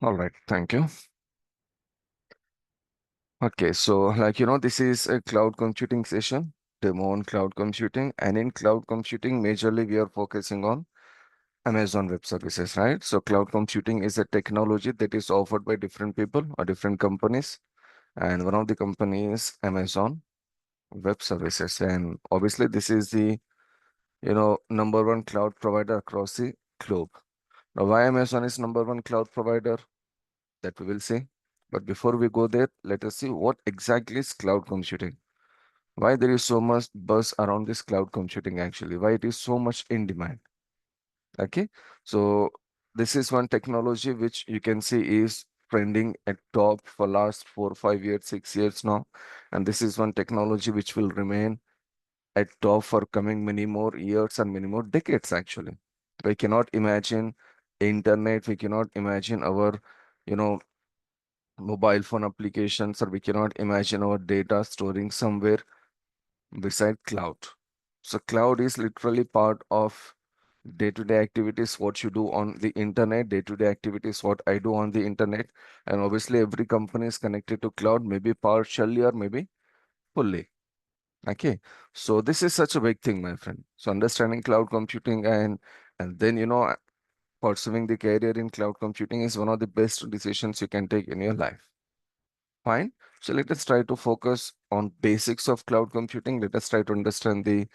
All right, thank you. Okay, so this is a cloud computing session, demo on cloud computing. And in cloud computing, majorly we are focusing on Amazon Web Services, right? So cloud computing is a technology that is offered by different people or different companies. And one of the companies, Amazon Web Services. And obviously this is the, number one cloud provider across the globe. Now, why Amazon is number one cloud provider? That we will see. But before we go there, let us see what exactly is cloud computing. Why there is so much buzz around this cloud computing actually, why it is so much in demand. Okay, so this is one technology which you can see is trending at top for last 4 5 years 6 years now, and this is one technology which will remain at top for coming many more years and many more decades actually. We cannot imagine internet, we cannot imagine our you know mobile phone applications, or we cannot imagine our data storing somewhere beside cloud. So cloud is literally part of day-to-day activities, what you do on the internet, day-to-day activities, what I do on the internet. And obviously every company is connected to cloud, maybe partially or maybe fully. Okay. So this is such a big thing, my friend. So understanding cloud computing and then pursuing the career in cloud computing is one of the best decisions you can take in your life. Fine. So let us try to focus on basics of cloud computing. Let us try to understand the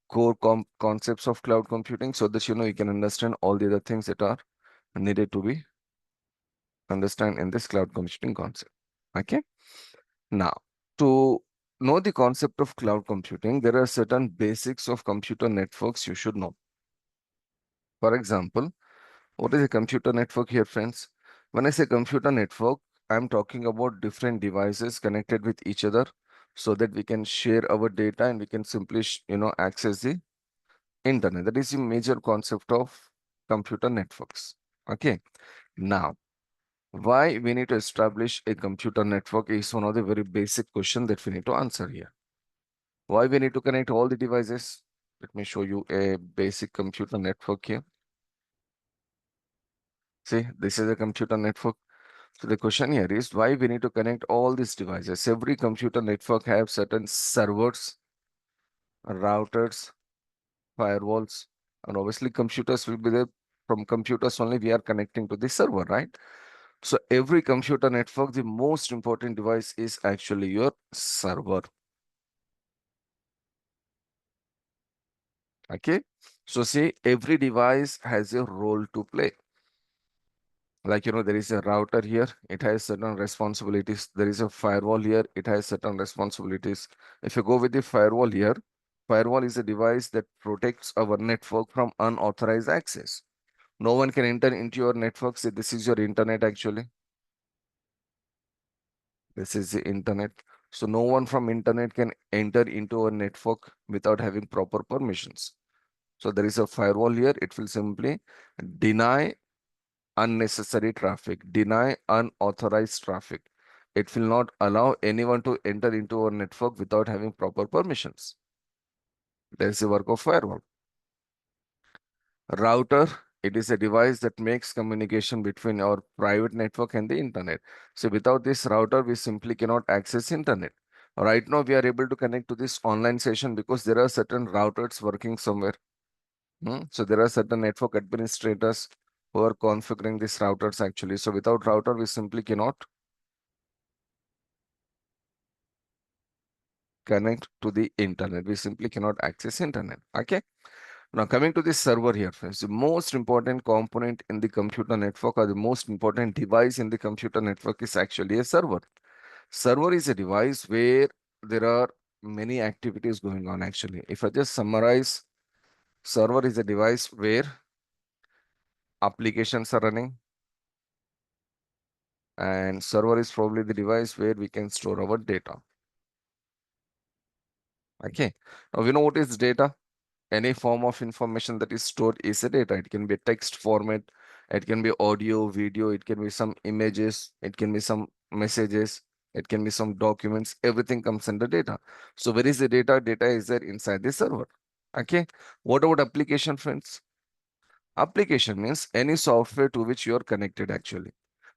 core concepts of cloud computing so that you can understand all the other things that are needed to be understand in this cloud computing concept. Okay. Now, to know the concept of cloud computing, there are certain basics of computer networks you should know. For example, what is a computer network here, friends? When I say computer network, I'm talking about different devices connected with each other so that we can share our data and we can simply, access the internet. That is the major concept of computer networks. Okay. Now, why we need to establish a computer network is one of the very basic questions that we need to answer here. Why we need to connect all the devices? Let me show you a basic computer network here. See, this is a computer network. So the question here is why we need to connect all these devices. Every computer network have certain servers, routers, firewalls, and obviously computers will be there. From computers only we are connecting to the server, right? So every computer network, the most important device is actually your server. Okay. So see, every device has a role to play. Like, there is a router here, it has certain responsibilities. There is a firewall here, it has certain responsibilities. If you go with the firewall here, firewall is a device that protects our network from unauthorized access. No one can enter into your network. Say this is your internet actually. This is the internet. So no one from internet can enter into a network without having proper permissions. So there is a firewall here. It will simply deny unnecessary traffic, deny unauthorized traffic. It will not allow anyone to enter into our network without having proper permissions. That is the work of firewall. Router, it is a device that makes communication between our private network and the internet. So without this router, we simply cannot access internet. Right now, we are able to connect to this online session because there are certain routers working somewhere. So there are certain network administrators who are configuring these routers actually. So without router, we simply cannot connect to the internet. We simply cannot access internet. Okay. Now coming to this server here, friends, the most important component in the computer network or the most important device in the computer network is actually a server. Server is a device where there are many activities going on actually. If I just summarize, server is a device where applications are running, and server is probably the device where we can store our data. Okay. Now we know what is data. Any form of information that is stored is a data. It can be a text format, it can be audio, video, it can be some images, it can be some messages, it can be some documents. Everything comes under data. So where is the data? Data is there inside the server. Okay. What about application, friends? Application means any software to which you are connected actually.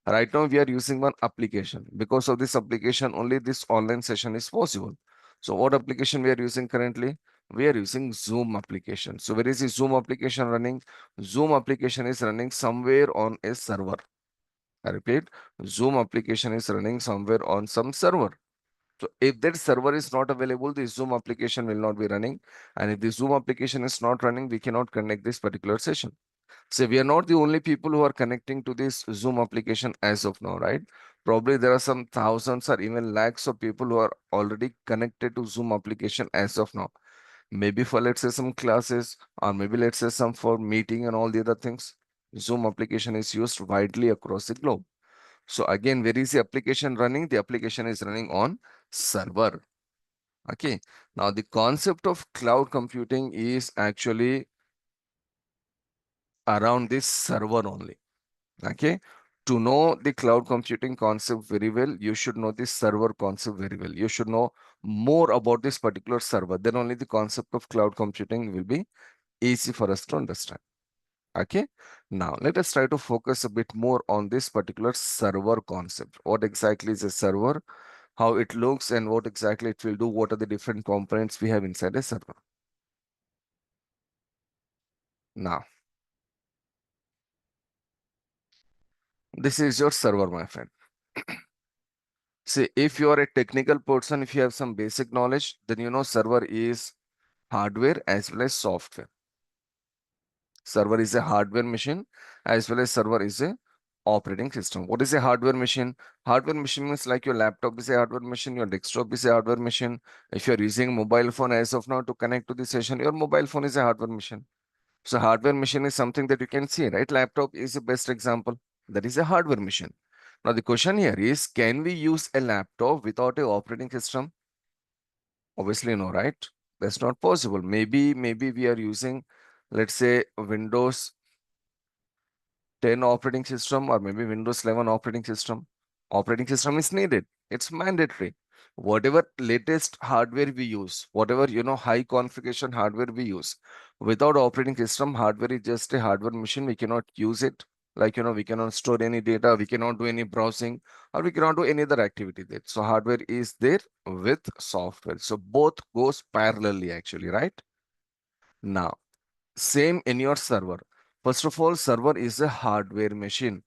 Right now, we are using one application. Because of this application, only this online session is possible. So what application we are using currently? We are using Zoom application. So where is the Zoom application running? Zoom application is running somewhere on a server. I repeat, Zoom application is running somewhere on some server. So if that server is not available, the Zoom application will not be running. And if the Zoom application is not running, we cannot connect this particular session. So we are not the only people who are connecting to this Zoom application as of now, right? Probably there are some thousands or even lakhs of people who are already connected to Zoom application as of now. Maybe for, let's say, some classes, or maybe let's say some for meeting and all the other things. Zoom application is used widely across the globe. So again, where is the application running? The application is running on server. Okay. Now the concept of cloud computing is actually around this server only. Okay. To know the cloud computing concept very well, you should know this server concept very well. You should know more about this particular server. Then only the concept of cloud computing will be easy for us to understand. Okay. Now let us try to focus a bit more on this particular server concept. What exactly is a server? How it looks and what exactly it will do? What are the different components we have inside a server? Now, this is your server, my friend. See, if you are a technical person, if you have some basic knowledge, then you know server is hardware as well as software. Server is a hardware machine as well as server is a operating system. What is a hardware machine? Hardware machine means like your laptop is a hardware machine, your desktop is a hardware machine. If you're using mobile phone as of now to connect to the session, your mobile phone is a hardware machine. So hardware machine is something that you can see, right? Laptop is the best example. That is a hardware machine. Now the question here is, can we use a laptop without a operating system? Obviously no, right? That's not possible. Maybe we are using, let's say, Windows 10 operating system or maybe Windows 11 operating system. Operating system is needed. It's mandatory. Whatever latest hardware we use, whatever, high configuration hardware we use, without operating system, hardware is just a hardware machine. We cannot use it. Like, we cannot store any data, we cannot do any browsing, or we cannot do any other activity there. So hardware is there with software. So both goes parallelly actually, right? Now, same in your server. First of all, server is a hardware machine.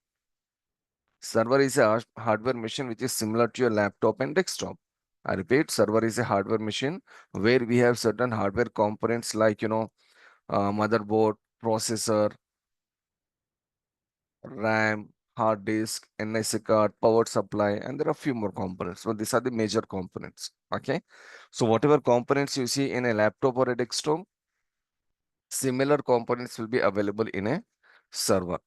Server is a hardware machine which is similar to your laptop and desktop. I repeat, server is a hardware machine where we have certain hardware components like, motherboard, processor, RAM, hard disk, NIC card, power supply, and there are a few more components. So these are the major components. Okay. So whatever components you see in a laptop or a desktop, similar components will be available in a server.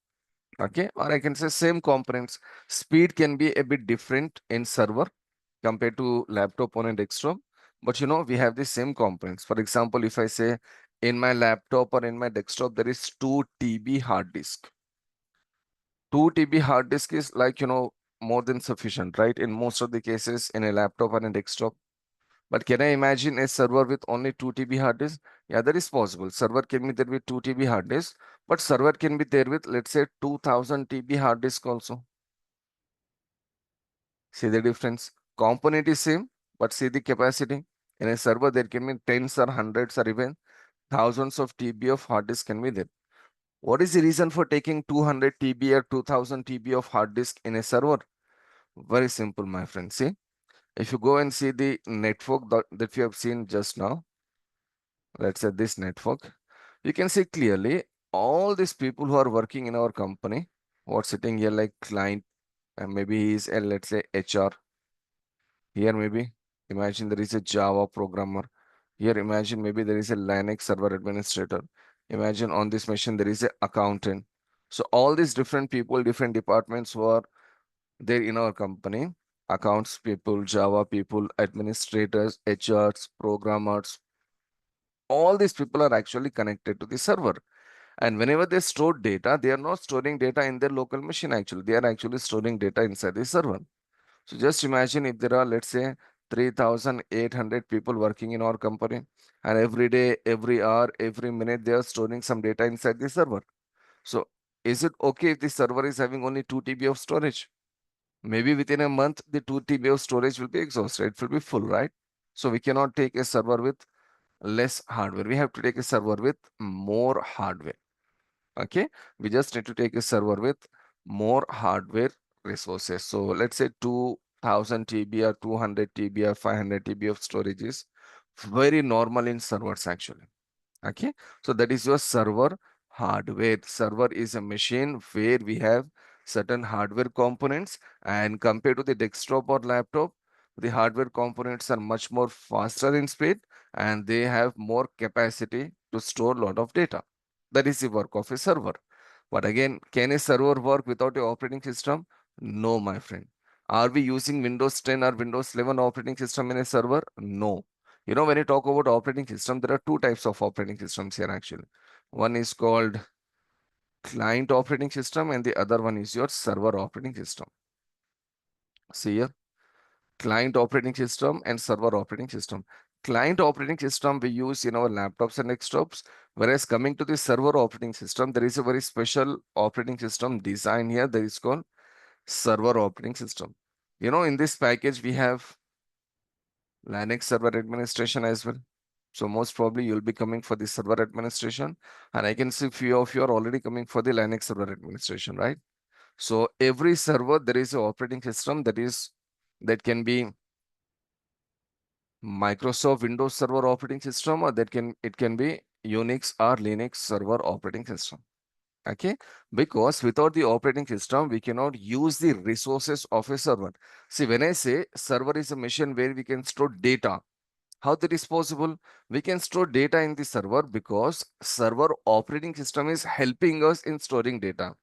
Okay, or I can say same components. Speed can be a bit different in server compared to laptop on a desktop, but we have the same components. For example, if I say in my laptop or in my desktop there is 2 TB hard disk. 2 TB hard disk is like more than sufficient, right? In most of the cases in a laptop and a desktop. But can I imagine a server with only 2 TB hard disk? Yeah, that is possible. Server can be there with 2 TB hard disk, but server can be there with, let's say, 2000 TB hard disk also. See the difference? Component is same, but see the capacity. In a server, there can be tens or hundreds or even thousands of TB of hard disk can be there. What is the reason for taking 200 TB or 2000 TB of hard disk in a server? Very simple, my friend. See, if you go and see the network that you have seen just now, let's say this network, you can see clearly all these people who are working in our company, who are sitting here like client, and maybe he's a, let's say, HR. Here maybe imagine there is a Java programmer. Here imagine maybe there is a Linux server administrator. Imagine on this machine there is a accountant. So all these different people, different departments who are there in our company, accounts people, Java people, administrators, HRs, programmers, all these people are actually connected to the server. And whenever they store data, they are not storing data in their local machine actually. They are actually storing data inside the server. So just imagine if there are, let's say, 3,800 people working in our company, and every day, every hour, every minute, they are storing some data inside the server. So is it okay if the server is having only 2 TB of storage? Maybe within a month, the 2 TB of storage will be exhausted. It will be full, right? So we cannot take a server with less hardware. We have to take a server with more hardware. Okay, we just need to take a server with more hardware resources. So let's say 2000 TB or 200 TB or 500 TB of storage is very normal in servers actually. Okay, so that is your server hardware. Server is a machine where we have certain hardware components, and compared to the desktop or laptop, the hardware components are much more faster in speed and they have more capacity to store a lot of data. That is the work of a server. But again, can a server work without a operating system? No, my friend. Are we using Windows 10 or Windows 11 operating system in a server? No. You know, when you talk about operating system, there are two types of operating systems here actually. One is called client operating system and the other one is your server operating system. See here, client operating system and server operating system. Client operating system we use in our laptops and desktops, whereas coming to the server operating system, there is a very special operating system design here that is called server operating system. You know, in this package, we have Linux server administration as well. So most probably you'll be coming for the server administration, and I can see few of you are already coming for the Linux server administration, right? So every server there is a operating system that can be Microsoft Windows Server operating system, or that can it can be Unix or Linux server operating system. Okay, because without the operating system, we cannot use the resources of a server. See, when I say server is a machine where we can store data, how that is possible? We can store data in the server because server operating system is helping us in storing data.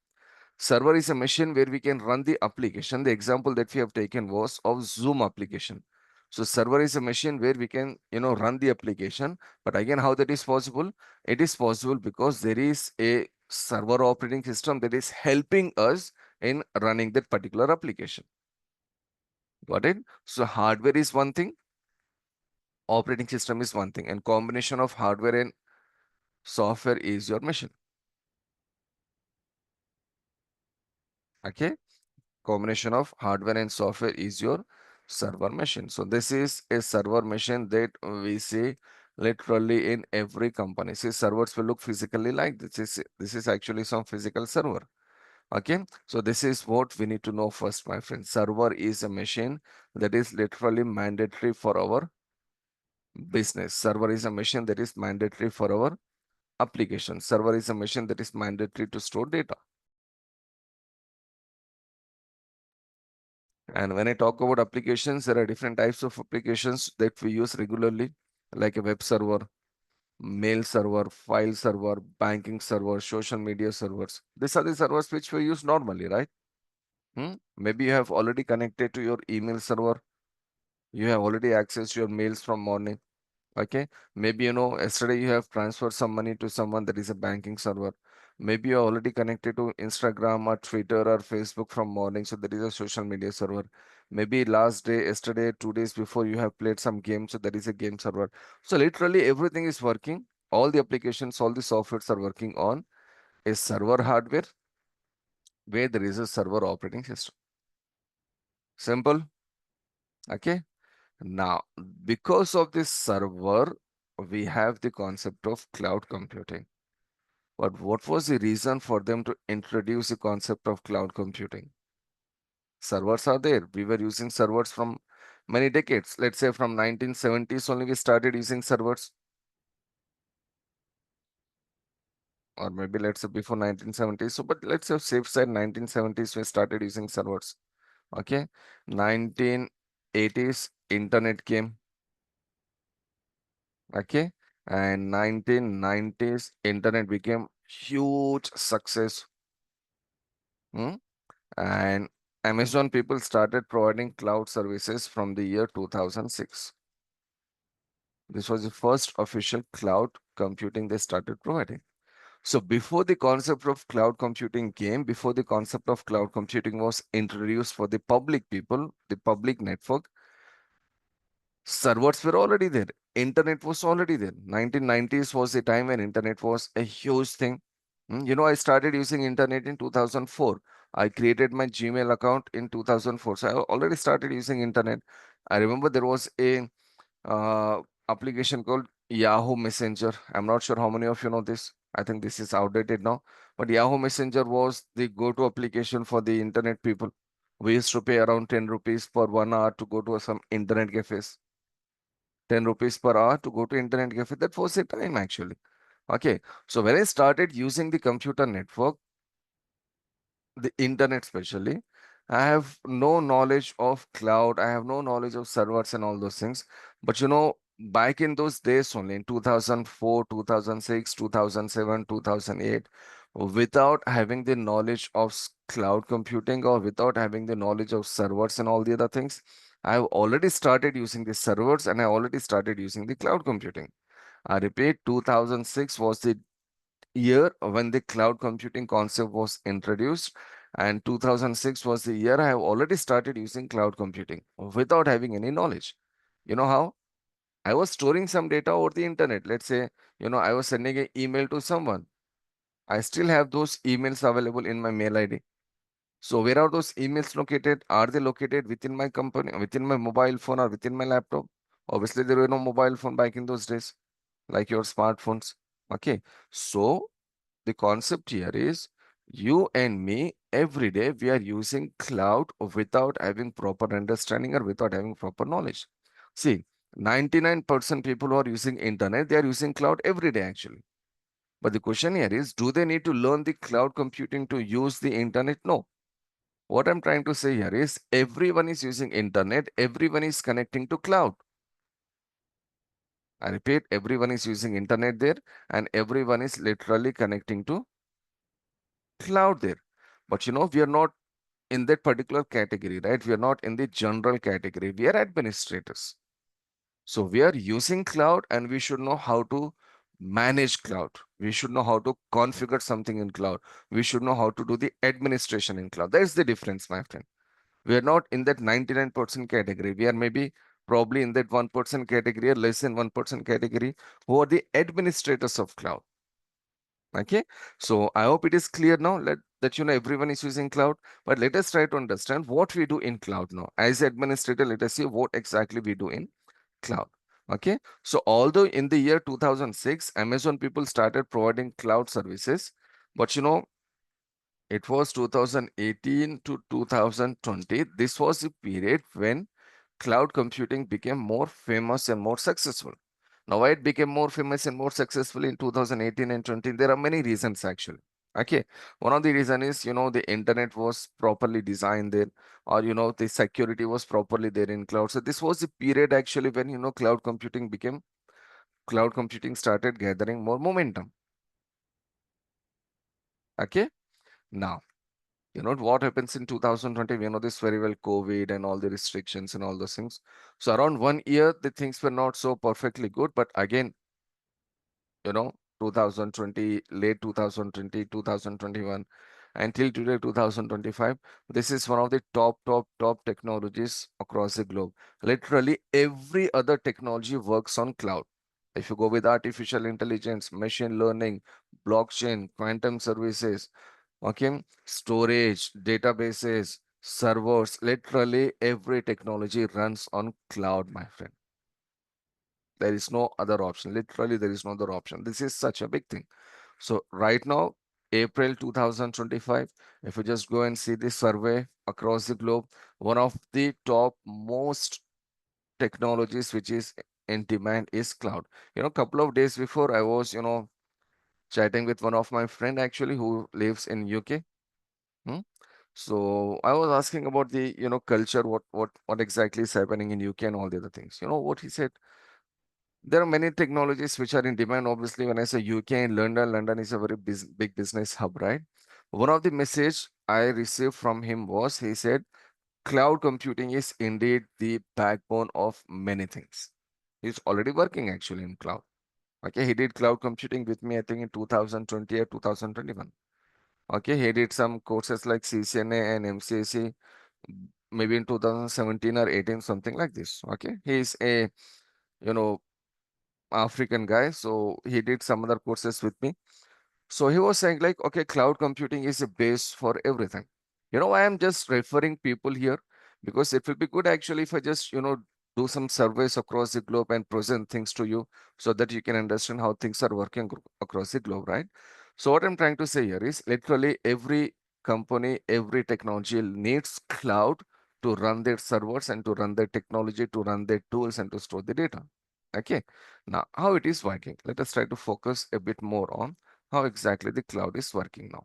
Server is a machine where we can run the application. The example that we have taken was of Zoom application. So server is a machine where we can, run the application. But again, how that is possible? It is possible because there is a server operating system that is helping us in running that particular application. Got it? So hardware is one thing, operating system is one thing, and combination of hardware and software is your machine. Okay, combination of hardware and software is your server machine. So this is a server machine that we see literally in every company. See, servers will look physically like this is actually some physical server. Okay, so this is what we need to know first, my friend. Server is a machine that is literally mandatory for our business. Server is a machine that is mandatory for our application. Server is a machine that is mandatory to store data. And when I talk about applications, there are different types of applications that we use regularly, like a web server, mail server, file server, banking server, social media servers. These are the servers which we use normally, right? Maybe you have already connected to your email server. You have already accessed your mails from morning. Okay, maybe yesterday you have transferred some money to someone, that is a banking server. Maybe you're already connected to Instagram or Twitter or Facebook from morning, so that is a social media server. Maybe last day, yesterday, 2 days before, you have played some games, so that is a game server. So literally everything is working. All the applications, all the softwares are working on a server hardware where there is a server operating system. Simple. Okay. Now, because of this server, we have the concept of cloud computing. But what was the reason for them to introduce the concept of cloud computing? Servers are there. We were using servers from many decades. Let's say from 1970s only we started using servers. Or maybe let's say before 1970s. So, but let's say safe side 1970s we started using servers. Okay. 1980s internet came. Okay. And 1990s internet became huge success. Hmm? And Amazon people started providing cloud services from the year 2006. This was the first official cloud computing they started providing. So before the concept of cloud computing came, before the concept of cloud computing was introduced for the public people, the public network, servers were already there. Internet was already there. 1990s was the time when internet was a huge thing. I started using internet in 2004. I created my Gmail account in 2004. So I already started using internet. I remember there was a uh, application called Yahoo Messenger. I'm not sure how many of you know this. I think this is outdated now. But Yahoo Messenger was the go-to application for the internet people. We used to pay around 10 rupees per 1 hour to go to some internet cafes. 10 rupees per hour to go to internet cafe. That was the time actually. Okay. So when I started using the computer network, the internet especially, I have no knowledge of cloud. I have no knowledge of servers and all those things. But back in those days only in 2004, 2006, 2007, 2008, without having the knowledge of cloud computing or without having the knowledge of servers and all the other things, I've already started using the servers and I already started using the cloud computing. I repeat, 2006 was the year when the cloud computing concept was introduced, and 2006 was the year I have already started using cloud computing without having any knowledge. You know how? I was storing some data over the internet. Let's say, I was sending an email to someone. I still have those emails available in my mail ID. So where are those emails located? Are they located within my company, within my mobile phone or within my laptop? Obviously, there were no mobile phone back in those days, like your smartphones. Okay. So the concept here is you and me every day we are using cloud without having proper understanding or without having proper knowledge. See, 99% people who are using internet, they are using cloud every day actually. But the question here is, do they need to learn the cloud computing to use the internet? No. What I'm trying to say here is everyone is using internet, everyone is connecting to cloud. I repeat, everyone is using internet there and everyone is literally connecting to cloud there. But we are not in that particular category, right? We are not in the general category. We are administrators. So we are using cloud and we should know how to manage cloud. We should know how to configure something in cloud. We should know how to do the administration in cloud. That's the difference, my friend. We are not in that 99% category. We are maybe probably in that 1% category or less than 1% category who are the administrators of cloud. Okay, so I hope it is clear now that everyone is using cloud, but let us try to understand what we do in cloud now. As administrator, let us see what exactly we do in cloud. Okay, so although in the year 2006, Amazon people started providing cloud services, but it was 2018 to 2020. This was the period when cloud computing became more famous and more successful. Now, why it became more famous and more successful in 2018 and 20? There are many reasons actually. Okay, one of the reason is the internet was properly designed there, or the security was properly there in cloud. So this was the period actually when cloud computing started gathering more momentum. Okay, now what happens in 2020, we know this very well, COVID and all the restrictions and all those things. So around 1 year the things were not so perfectly good, but again, you know 2020, late 2020, 2021 until today 2025, this is one of the top technologies across the globe. Literally every other technology works on cloud. If you go with artificial intelligence, machine learning, blockchain, quantum services, okay, storage, databases, servers, literally every technology runs on cloud, my friend. There is no other option. Literally, there is no other option. This is such a big thing. So right now, April 2025, if you just go and see this survey across the globe, one of the top most technologies which is in demand is cloud. A couple of days before, I was, chatting with one of my friend actually who lives in UK. Hmm? So I was asking about the, culture, what exactly is happening in UK and all the other things. You know what he said? There are many technologies which are in demand. Obviously, when I say UK and London, London is a very big business hub, right? One of the message I received from him was he said, cloud computing is indeed the backbone of many things. He's already working actually in cloud. Okay, he did cloud computing with me, I think in 2020 or 2021. Okay, he did some courses like CCNA and MCSE, maybe in 2017 or 18, something like this. Okay, he is a, you know, African guy, so he did some other courses with me. So he was saying like, okay, cloud computing is a base for everything. You know why I'm just referring people here? Because it will be good actually if I just, do some surveys across the globe and present things to you so that you can understand how things are working across the globe, right? So what I'm trying to say here is literally every company, every technology needs cloud to run their servers and to run their technology, to run their tools and to store the data. Okay. Now, how it is working? Let us try to focus a bit more on how exactly the cloud is working now.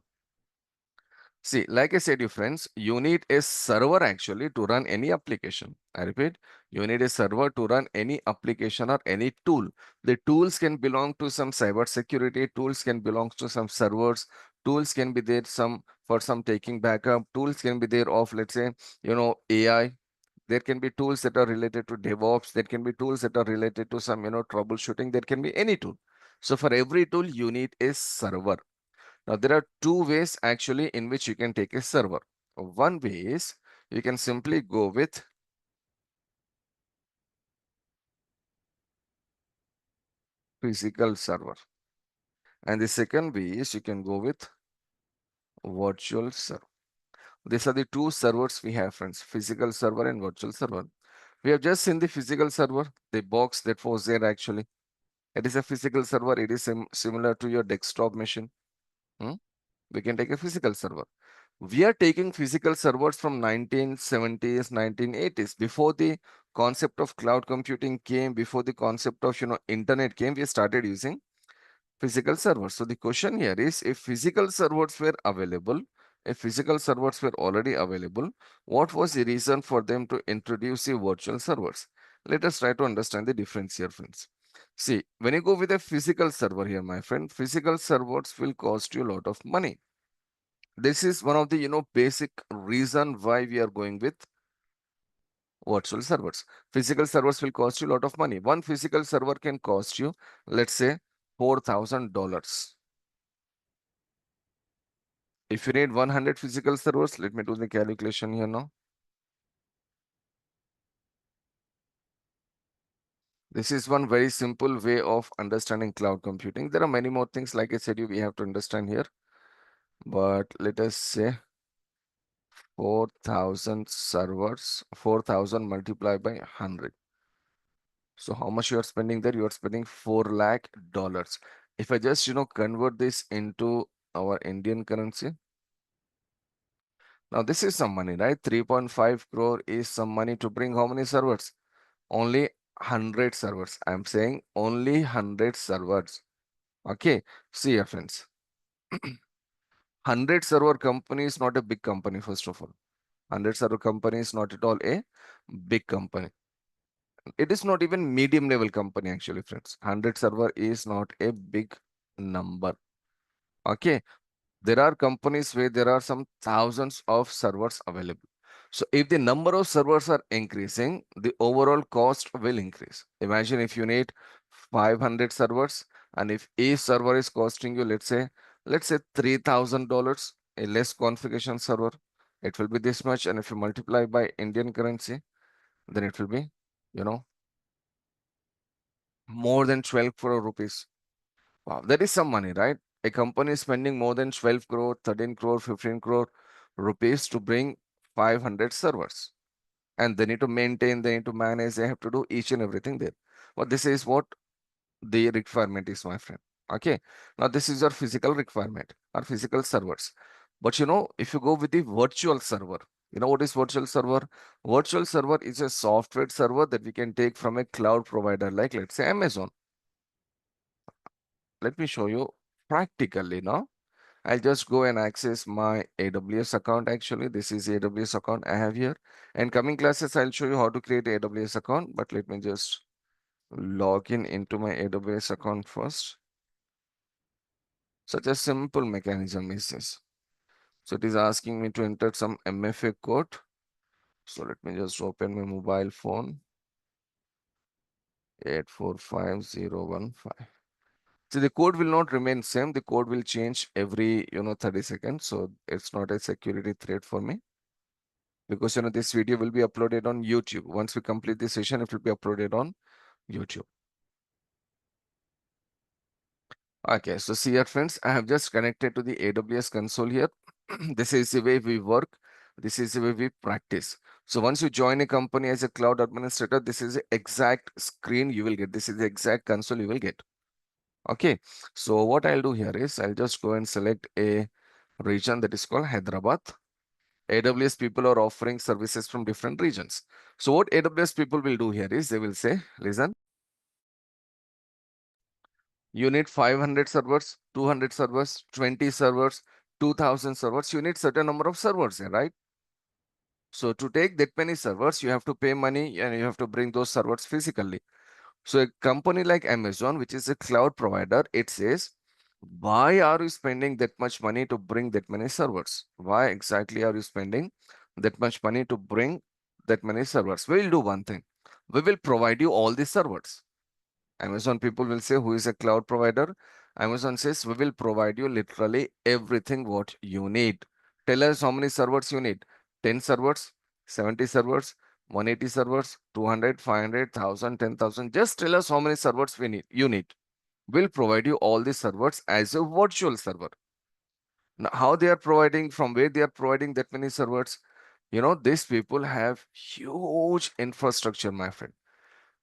See, like I said, you friends, you need a server actually to run any application. I repeat, you need a server to run any application or any tool. The tools can belong to some cyber security, tools can belong to some servers, tools can be there some for some taking backup, tools can be there of, let's say, AI. There can be tools that are related to DevOps. There can be tools that are related to some, troubleshooting. There can be any tool. So for every tool, you need a server. Now, there are two ways actually in which you can take a server. One way is you can simply go with physical server. And the second way is you can go with virtual server. These are the two servers we have, friends, physical server and virtual server. We have just seen the physical server, the box that was there actually. It is a physical server. It is similar to your desktop machine. Hmm? We can take a physical server. We are taking physical servers from 1970s, 1980s. Before the concept of cloud computing came, before the concept of, internet came, we started using physical servers. So the question here is, if physical servers were available, if physical servers were already available, what was the reason for them to introduce the virtual servers? Let us try to understand the difference here, friends. See, when you go with a physical server here, my friend, physical servers will cost you a lot of money. This is one of the, basic reason why we are going with virtual servers. Physical servers will cost you a lot of money. One physical server can cost you, let's say, $4,000. If you need 100 physical servers, let me do the calculation here now. This is one very simple way of understanding cloud computing. There are many more things, like I said, we have to understand here. But let us say 4,000 servers, 4,000 multiplied by 100. So how much you are spending there? You are spending 4 lakh dollars. If I just, convert this into our Indian currency. Now this is some money, right? 3.5 crore is some money to bring how many servers? Only 100 servers. I'm saying only 100 servers. Okay. See here, friends. 100 server company is not a big company, first of all. 100 server company is not at all a big company. It is not even medium level company actually, friends. 100 server is not a big number. Okay. There are companies where there are some thousands of servers available. So if the number of servers are increasing, the overall cost will increase. Imagine if you need 500 servers, and if each server is costing you, let's say $3,000, a less configuration server, it will be this much. And if you multiply by Indian currency, then it will be, you know, more than 12 crore rupees. Wow, that is some money, right? A company is spending more than 12 crore, 13 crore, 15 crore rupees to bring 500 servers. And they need to maintain, they need to manage, they have to do each and everything there. But this is what the requirement is, my friend. Okay. Now, this is your physical requirement or physical servers. But if you go with the virtual server, you know what is virtual server? Virtual server is a software server that we can take from a cloud provider like, let's say, Amazon. Let me show you practically now. I'll just go and access my AWS account. Actually, this is AWS account I have here. And coming classes, I'll show you how to create AWS account. But let me just log in into my AWS account first. Such a simple mechanism is this. So it is asking me to enter some MFA code. So let me just open my mobile phone. 845015. So the code will not remain same. The code will change every 30 seconds. So it's not a security threat for me, because this video will be uploaded on YouTube. Once we complete this session, it will be uploaded on YouTube. Okay, so see here, friends, I have just connected to the AWS console here. This is the way we work. This is where we practice. So once you join a company as a cloud administrator, this is the exact screen you will get. This is the exact console you will get. Okay. So what I'll do here is I'll just go and select a region that is called Hyderabad. AWS people are offering services from different regions. So what AWS people will do here is they will say, listen, you need 500 servers, 200 servers, 20 servers, 2000 servers. You need certain number of servers here, right? So to take that many servers, you have to pay money and you have to bring those servers physically. So a company like Amazon, which is a cloud provider, it says, why are you spending that much money to bring that many servers? Why exactly are you spending that much money to bring that many servers? We'll do one thing. We will provide you all the servers. Amazon people will say, who is a cloud provider? Amazon says, we will provide you literally everything what you need. Tell us how many servers you need. 10 servers, 70 servers, 180 servers, 200, 500, 1000, 10,000. Just tell us how many servers you need. We'll provide you all the servers as a virtual server. Now, how they are providing, from where they are providing that many servers, these people have huge infrastructure, my friend.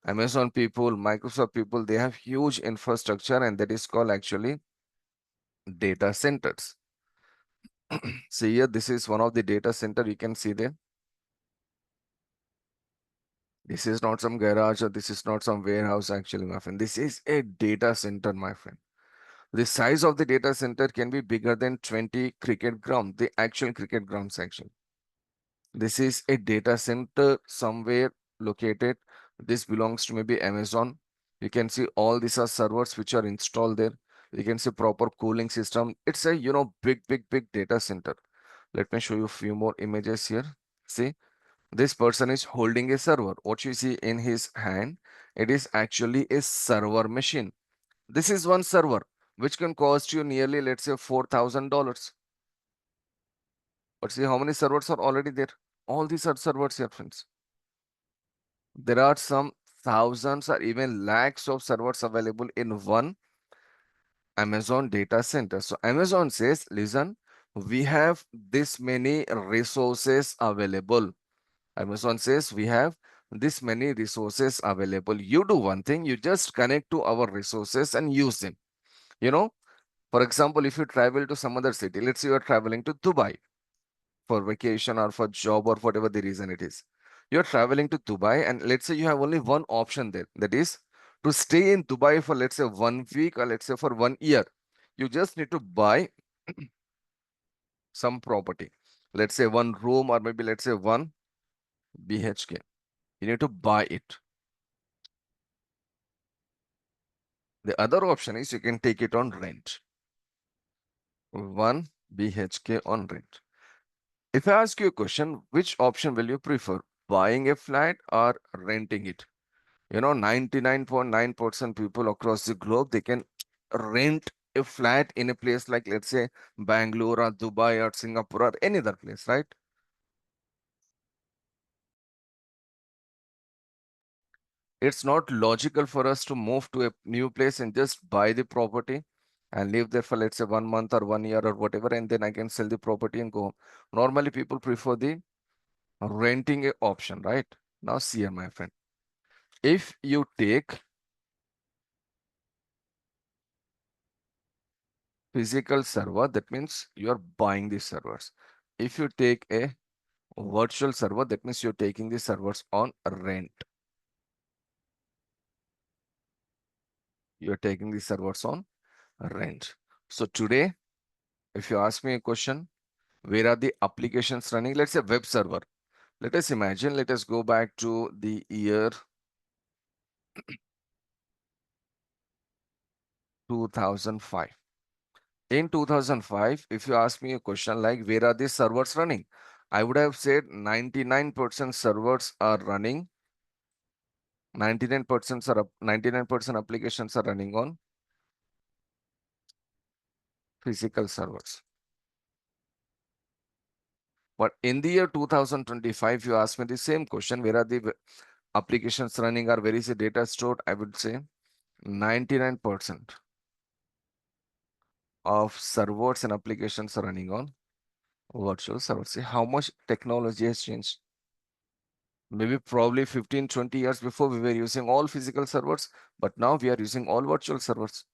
Amazon people, Microsoft people, they have huge infrastructure and that is called actually data centers. See here, this is one of the data center you can see there. This is not some garage or this is not some warehouse actually, my friend. This is a data center, my friend. The size of the data center can be bigger than 20 cricket ground, the actual cricket grounds actually. This is a data center somewhere located. This belongs to maybe Amazon. You can see all these are servers which are installed there. You can see proper cooling system. It's a, big data center. Let me show you a few more images here. See, this person is holding a server. What you see in his hand, it is actually a server machine. This is one server, which can cost you nearly, let's say, $4,000. But see how many servers are already there. All these are servers here, friends. There are some thousands or even lakhs of servers available in one Amazon data center. So Amazon says, listen, we have this many resources available. Amazon says we have this many resources available. You do one thing, you just connect to our resources and use them. You know, for example, if you travel to some other city, let's say you are traveling to Dubai for vacation or for job or whatever the reason it is. You're traveling to Dubai and let's say you have only one option there. That is to stay in Dubai for let's say 1 week or let's say for 1 year. You just need to buy some property. Let's say one room or maybe let's say one BHK. You need to buy it. The other option is you can take it on rent. One BHK on rent. If I ask you a question, which option will you prefer? Buying a flat or renting it? 99.9% people across the globe, they can rent a flat in a place like, let's say, Bangalore or Dubai or Singapore or any other place, right? It's not logical for us to move to a new place and just buy the property and live there for, let's say, 1 month or 1 year or whatever, and then I can sell the property and go home. Normally, people prefer the renting a option, right? Now, see here, my friend. If you take physical server, that means you are buying the servers. If you take a virtual server, that means you're taking the servers on rent. You're taking the servers on rent. So today, if you ask me a question, where are the applications running? Let's say web server. Let us imagine, let us go back to the year 2005. In 2005, if you ask me a question like, where are these servers running? I would have said 99% servers are running. 99% applications are running on physical servers. But in the year 2025, you ask me the same question, where are the applications running or where is the data stored? I would say 99% of servers and applications are running on Virtual server. See how much technology has changed. Maybe probably 15, 20 years before we were using all physical servers, but now we are using all virtual servers.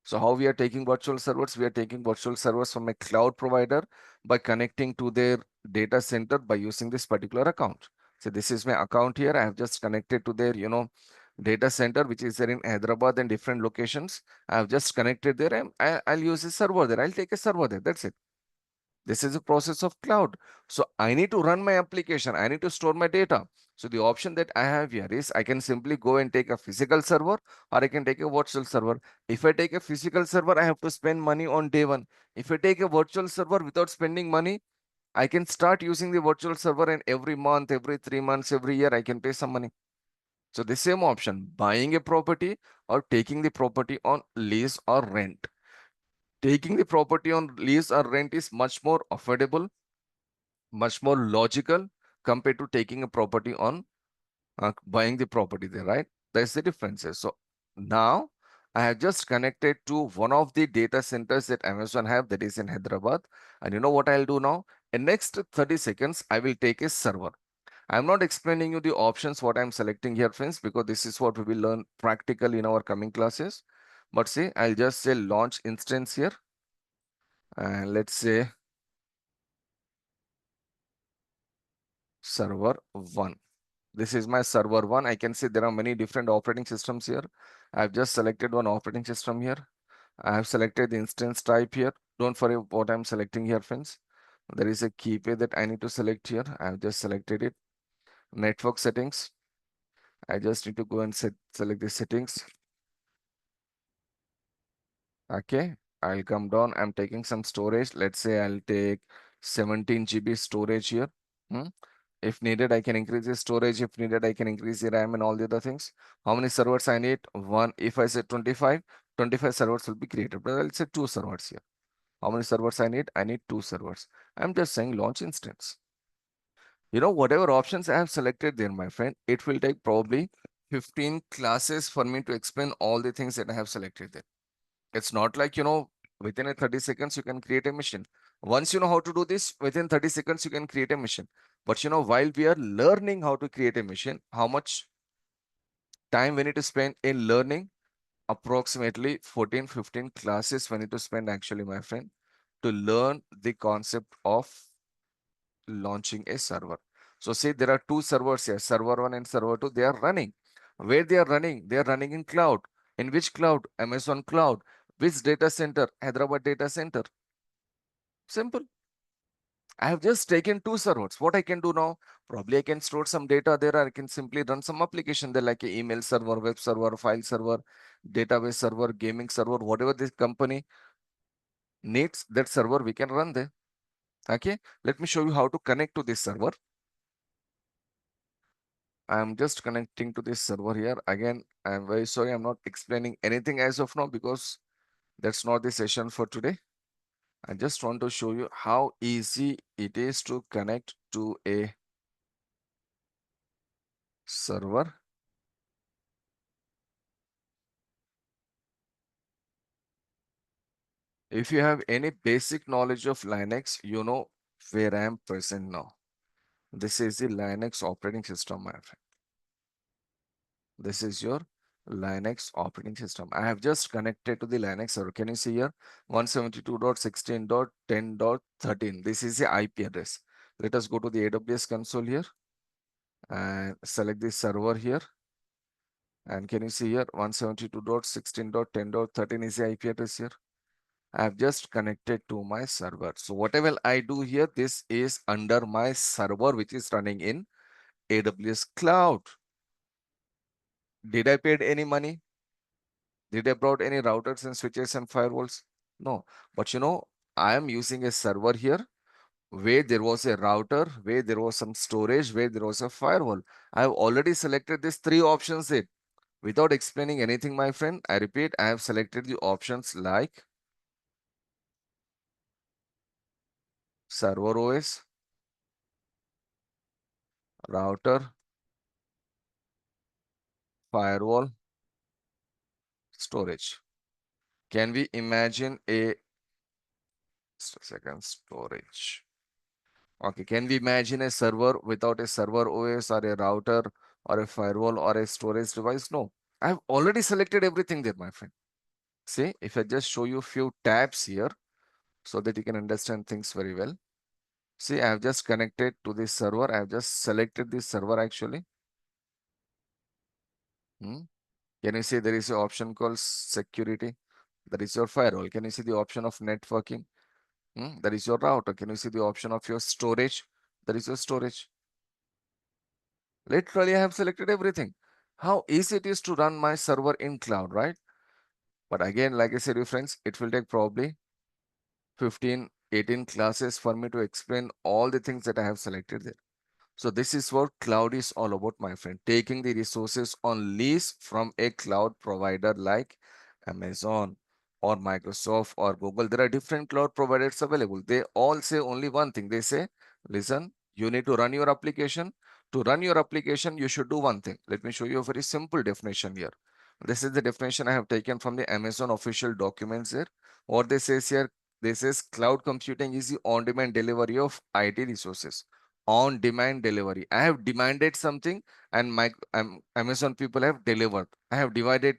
So how we are taking virtual servers? We are taking virtual servers from a cloud provider by connecting to their data center by using this particular account. So this is my account here. I have just connected to their, data center, which is there in Hyderabad and different locations. I have just connected there and I'll use a server there. I'll take a server there. That's it. This is a process of cloud. So I need to run my application. I need to store my data. So the option that I have here is I can simply go and take a physical server or I can take a virtual server. If I take a physical server, I have to spend money on day one. If I take a virtual server without spending money, I can start using the virtual server and every month, every 3 months, every year, I can pay some money. So the same option, buying a property or taking the property on lease or rent. Taking the property on lease or rent is much more affordable, much more logical compared to taking a property on buying the property there, right? That's the differences. So now I have just connected to one of the data centers that Amazon have, that is in Hyderabad. And you know what I'll do now? In next 30 seconds, I will take a server. I'm not explaining you the options what I'm selecting here, friends, because this is what we will learn practically in our coming classes. But see, I'll just say launch instance here. And let's say server 1. This is my server 1. I can see there are many different operating systems here. I've just selected one operating system here. I have selected the instance type here. Don't worry what I'm selecting here, friends. There is a key pair that I need to select here. I have just selected it. Network settings. I just need to go and select the settings. Okay. I'll come down. I'm taking some storage. Let's say I'll take 17 GB storage here. Hmm? If needed, I can increase the storage. If needed, I can increase the RAM and all the other things. How many servers I need? One. If I say 25, 25 servers will be created. But I'll say two servers here. How many servers I need? I need two servers. I'm just saying launch instance. Whatever options I have selected there, my friend, it will take probably 15 classes for me to explain all the things that I have selected there. It's not like, within a 30 seconds, you can create a mission. Once you know how to do this, within 30 seconds, you can create a mission. But, while we are learning how to create a mission, how much time we need to spend in learning? Approximately 14, 15 classes we need to spend actually, my friend, to learn the concept of launching a server. So say there are two servers here, server 1 and server 2, they are running. Where they are running? They are running in cloud. In which cloud? Amazon cloud. Which data center? Hyderabad data center. Simple. I have just taken two servers. What I can do now? Probably I can store some data there. Or I can simply run some application there like a email server, web server, file server, database server, gaming server, whatever this company needs, that server we can run there. Okay. Let me show you how to connect to this server. I'm just connecting to this server here. Again, I'm very sorry. I'm not explaining anything as of now because that's not the session for today. I just want to show you how easy it is to connect to a server. If you have any basic knowledge of Linux, you know where I am present now. This is the Linux operating system, my friend. This is your Linux operating system. I have just connected to the Linux server. Can you see here? 172.16.10.13. This is the IP address. Let us go to the AWS console here and select the server here. And can you see here? 172.16.10.13 is the IP address here. I have just connected to my server. So whatever I do here, this is under my server, which is running in AWS cloud. Did I paid any money? Did I brought any routers and switches and firewalls? No. But I am using a server here where there was a router, where there was some storage, where there was a firewall. I have already selected these three options there. Without explaining anything, my friend, I repeat, I have selected the options like server OS, router, firewall, storage. Can we imagine a Just a second, storage. Okay, can we imagine a server without a server OS or a router or a firewall or a storage device? No, I have already selected everything there, my friend. See, if I just show you a few tabs here so that you can understand things very well. See, I have just connected to this server. I have just selected this server actually. Hmm. Can you see there is an option called security? That is your firewall. Can you see the option of networking? That is your router. Can you see the option of your storage? That is your storage. Literally, I have selected everything. How easy it is to run my server in cloud, right? But again, like I said, you friends, it will take probably 15, 18 classes for me to explain all the things that I have selected there. So this is what cloud is all about, my friend. Taking the resources on lease from a cloud provider like Amazon or Microsoft or Google. There are different cloud providers available. They all say only one thing. They say, listen, you need to run your application. To run your application, you should do one thing. Let me show you a very simple definition here. This is the definition I have taken from the Amazon official documents here. What they says here, this is cloud computing is the on-demand delivery of IT resources. On-demand delivery. I have demanded something and my Amazon people have delivered. I have, demanded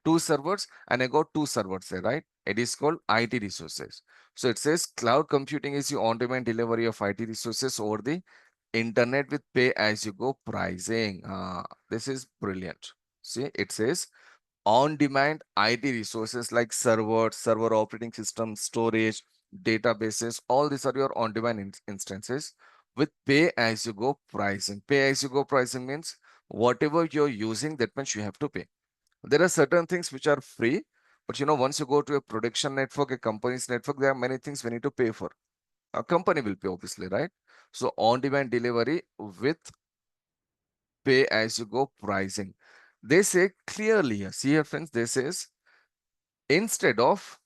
two servers and I got two servers there, right? It is called IT resources. So it says cloud computing is the on-demand delivery of IT resources over the internet with pay-as-you-go pricing. This is brilliant. See, it says on-demand IT resources like servers, server operating system, storage, databases, all these are your on-demand instances with pay-as-you-go pricing. Pay-as-you-go pricing means whatever you're using, that means you have to pay. There are certain things which are free, but once you go to a production network, a company's network, there are many things we need to pay for. A company will pay, obviously, right? So on-demand delivery with pay-as-you-go pricing. They say clearly, here, see here, friends, this is instead of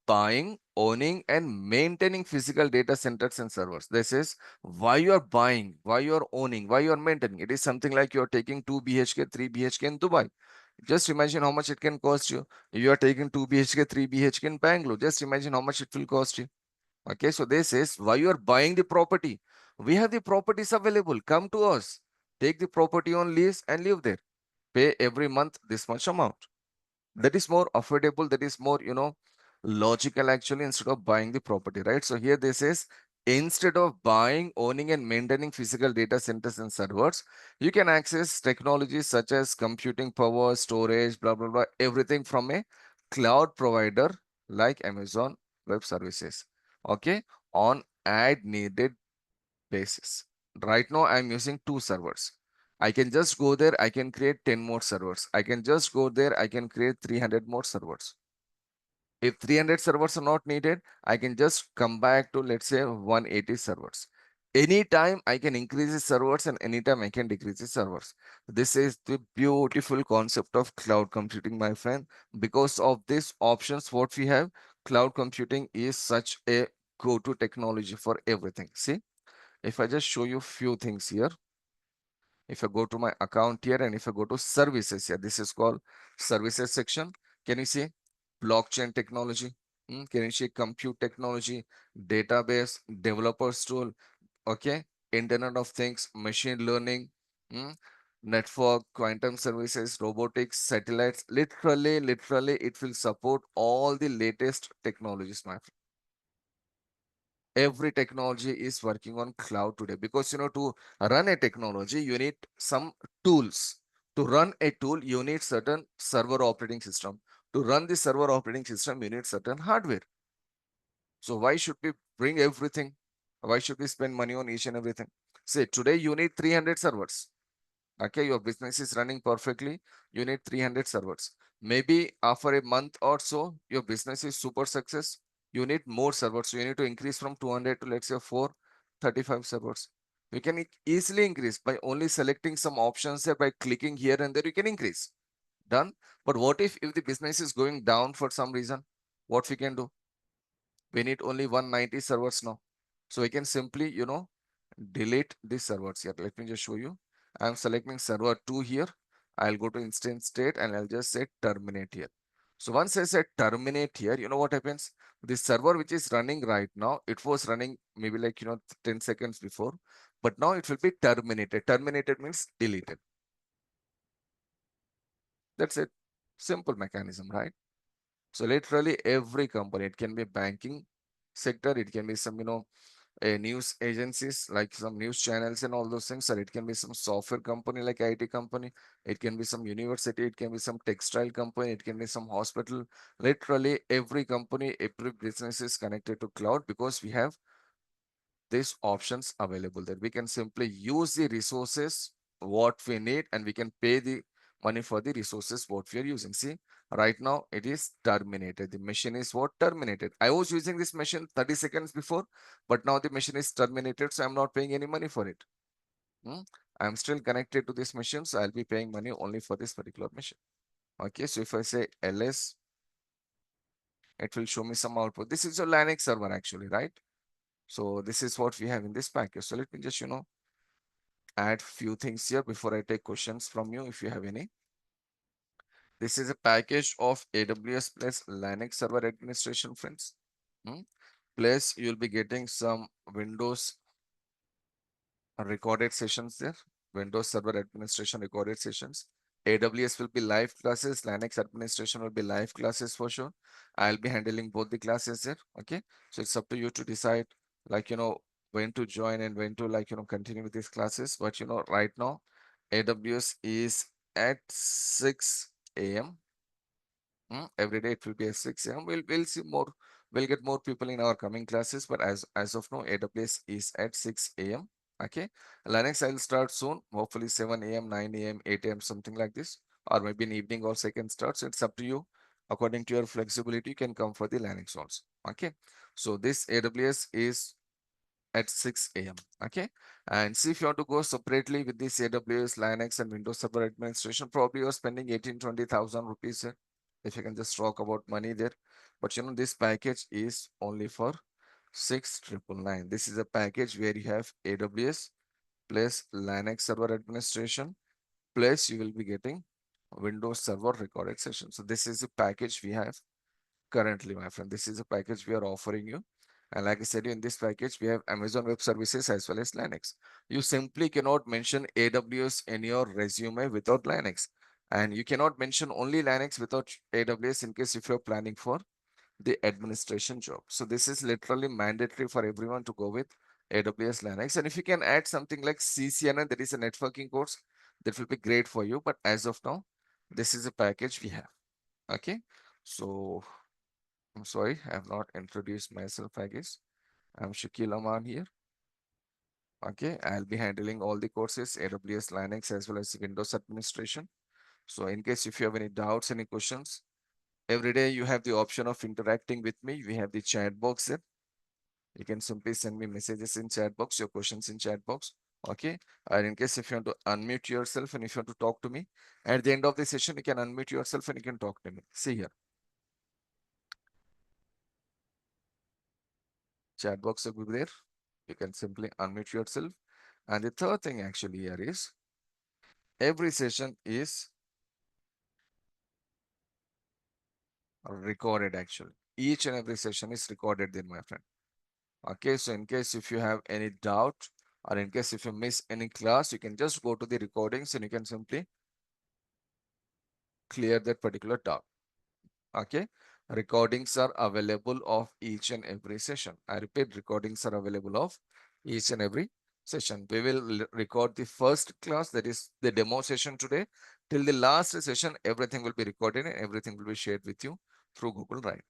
buying, owning, and maintaining physical data centers and servers. This is why you are buying, why you are owning, why you are maintaining. It is something like you are taking 2 BHK, 3 BHK in Dubai. Just imagine how much it can cost you. If you are taking 2 BHK, 3 BHK in Bangalore, just imagine how much it will cost you. Okay, so this is why you are buying the property. We have the properties available. Come to us. Take the property on lease and live there. Pay every month this much amount. That is more affordable. That is more, logical actually instead of buying the property, right? So here this is instead of buying, owning, and maintaining physical data centers and servers, you can access technologies such as computing power, storage, blah, blah, blah, everything from a cloud provider like Amazon Web Services. Okay, on ad needed basis. Right now, I'm using two servers. I can just go there, I can create 10 more servers. I can just go there, I can create 300 more servers. If 300 servers are not needed, I can just come back to, let's say, 180 servers. Anytime I can increase the servers and anytime I can decrease the servers. This is the beautiful concept of cloud computing, my friend. Because of these options, what we have, cloud computing is such a go-to technology for everything. See, if I just show you few things here, if I go to my account here and if I go to services here, this is called services section. Can you see blockchain technology? Can you see compute technology, database, developers tool, okay, Internet of Things, machine learning, mm, network, quantum services, robotics, satellites. Literally, it will support all the latest technologies, my friend. Every technology is working on cloud today because to run a technology you need some tools. To run a tool you need certain server operating system. To run the server operating system you need certain hardware. So why should we bring everything? Why should we spend money on each and everything? Say today you need 300 servers. Okay, your business is running perfectly, you need 300 servers. Maybe after a month or so your business is super success, you need more servers, so you need to increase from 200 to, let's say, 435 servers. You can easily increase by only selecting some options there. By clicking here and there you can increase. Done. But what if the business is going down for some reason? What we can do? We need only 190 servers now, so we can simply delete these servers here. Let me just show you. I'm selecting server 2 here. I'll go to instance state and I'll just say terminate here. So once I said terminate here, you know what happens? This server which is running right now, it was running maybe like, 10 seconds before, but now it will be terminated. Terminated means deleted. That's it. Simple mechanism, right? So literally every company, it can be banking sector, it can be some, news agencies like some news channels and all those things, or it can be some software company like IT company, it can be some university, it can be some textile company, it can be some hospital. Literally every company, every business is connected to cloud because we have these options available there. We can simply use the resources what we need, and we can pay the money for the resources what we are using. See, right now it is terminated. The machine is what? Terminated. I was using this machine 30 seconds before, but now the machine is terminated, so I'm not paying any money for it. I'm still connected to this machine, so I'll be paying money only for this particular machine. Okay, so if I say ls, it will show me some output. This is a Linux server actually, right? So this is what we have in this package. So let me just, add few things here before I take questions from you if you have any. This is a package of AWS plus Linux server administration, friends. Plus you'll be getting some Windows recorded sessions there. Windows Server Administration recorded sessions. AWS will be live classes. Linux administration will be live classes for sure. I'll be handling both the classes there. Okay. So it's up to you to decide, like, when to join and when to, like, continue with these classes. But, right now, AWS is at 6 a.m. Every day it will be at 6 a.m. We'll see more. We'll get more people in our coming classes, but as of now, AWS is at 6 a.m. Okay. Linux I'll start soon, hopefully 7 a.m., 9 a.m., 8 a.m., something like this, or maybe in evening or second start. So it's up to you. According to your flexibility, you can come for the Linux also. Okay. So this AWS is at 6 a.m. Okay. And see, if you want to go separately with this AWS, Linux, and Windows Server Administration, probably you're spending 18,000 to 20,000 rupees here. If you can just talk about money there. But this package is only for 6,999. This is a package where you have AWS plus Linux Server Administration, plus you will be getting Windows Server recorded session. So this is the package we have currently, my friend. This is a package we are offering you. And like I said, in this package, we have Amazon Web Services as well as Linux. You simply cannot mention AWS in your resume without Linux. And you cannot mention only Linux without AWS in case if you're planning for the administration job. So this is literally mandatory for everyone to go with AWS Linux. And if you can add something like CCNA, that is a networking course, that will be great for you. But as of now, this is a package we have. Okay. So I'm sorry, I have not introduced myself, I guess. I'm Shakeel Aman here. Okay, I'll be handling all the courses, AWS, Linux, as well as Windows administration. So in case if you have any doubts, any questions, every day you have the option of interacting with me. We have the chat box there. You can simply send me messages in chat box, your questions in chat box. Okay. And in case if you want to unmute yourself and if you want to talk to me, at the end of the session, you can unmute yourself and you can talk to me. See here. Chat box will be there. You can simply unmute yourself. And the third thing actually here is every session is recorded actually. Each and every session is recorded then, my friend. Okay, so in case if you have any doubt or in case if you miss any class, you can just go to the recordings and you can simply clear that particular doubt. Okay, recordings are available of each and every session. I repeat, recordings are available of each and every session. We will record the first class, that is the demo session today, till the last session. Everything will be recorded and everything will be shared with you through Google Drive.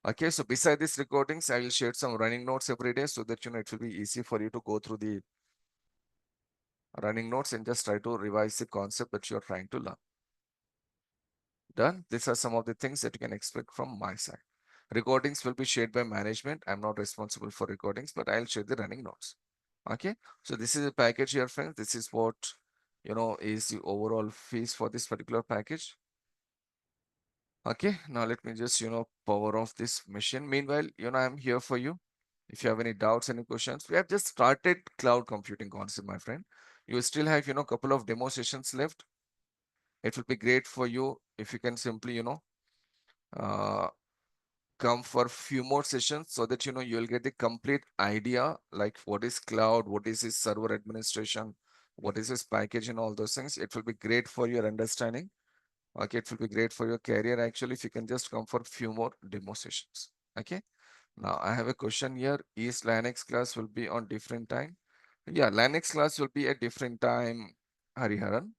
Okay, so beside these recordings, I will share some running notes every day so that it will be easy for you to go through the running notes and just try to revise the concept that you are trying to learn. Done. These are some of the things that you can expect from my side. Recordings will be shared by management. I'm not responsible for recordings, but I'll share the running notes. Okay. So this is a package here, friends. This is what, is the overall fees for this particular package. Okay. Now let me just, power off this machine. Meanwhile, I'm here for you. If you have any doubts, any questions, we have just started cloud computing concept, my friend. You still have, a couple of demo sessions left. It will be great for you if you can simply, uh, come for few more sessions so that you'll get the complete idea like what is cloud, what is this server administration, what is this package and all those things. It will be great for your understanding. Okay, it will be great for your career actually if you can just come for few more demo sessions. Okay, now I have a question here. Is Linux class will be on different time? Yeah, Linux class will be at different time, Hariharan.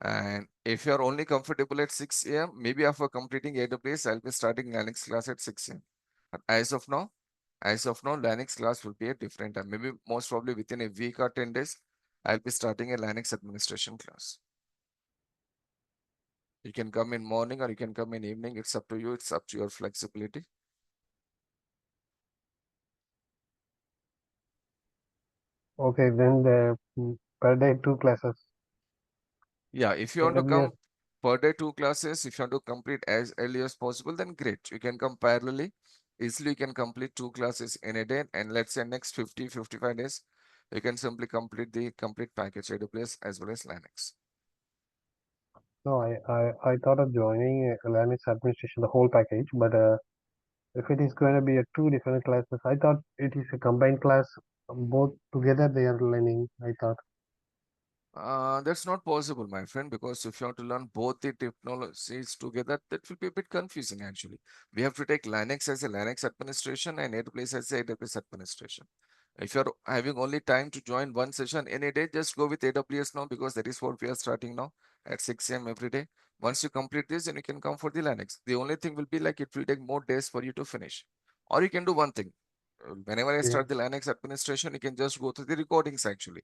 And if you're only comfortable at 6 a.m., maybe after completing AWS, I'll be starting Linux class at 6 a.m. But as of now, Linux class will be at different time. Maybe most probably within a week or 10 days, I'll be starting a Linux administration class. You can come in morning or you can come in evening. It's up to you. It's up to your flexibility. Okay, then the per day two classes. Yeah, if you want to AWS. come per day 2 classes, if you want to complete as early as possible, then great. You can come parallelly. Easily you can complete 2 classes in a day. And let's say next 50, 55 days, you can simply complete the complete package AWS as well as Linux. No, I thought of joining Linux administration, the whole package, but if it is going to be a two different classes, I thought it is a combined class, both together they are learning. I thought. That's not possible, my friend, because if you want to learn both the technologies together, that will be a bit confusing actually. We have to take Linux as a Linux administration and AWS as a AWS administration. If you're having only time to join one session in a day, just go with AWS now because that is what we are starting now at 6 a.m. every day. Once you complete this, then you can come for the Linux. The only thing will be like it will take more days for you to finish. Or you can do one thing. Whenever I Yeah. start the Linux administration, you can just go to the recordings actually.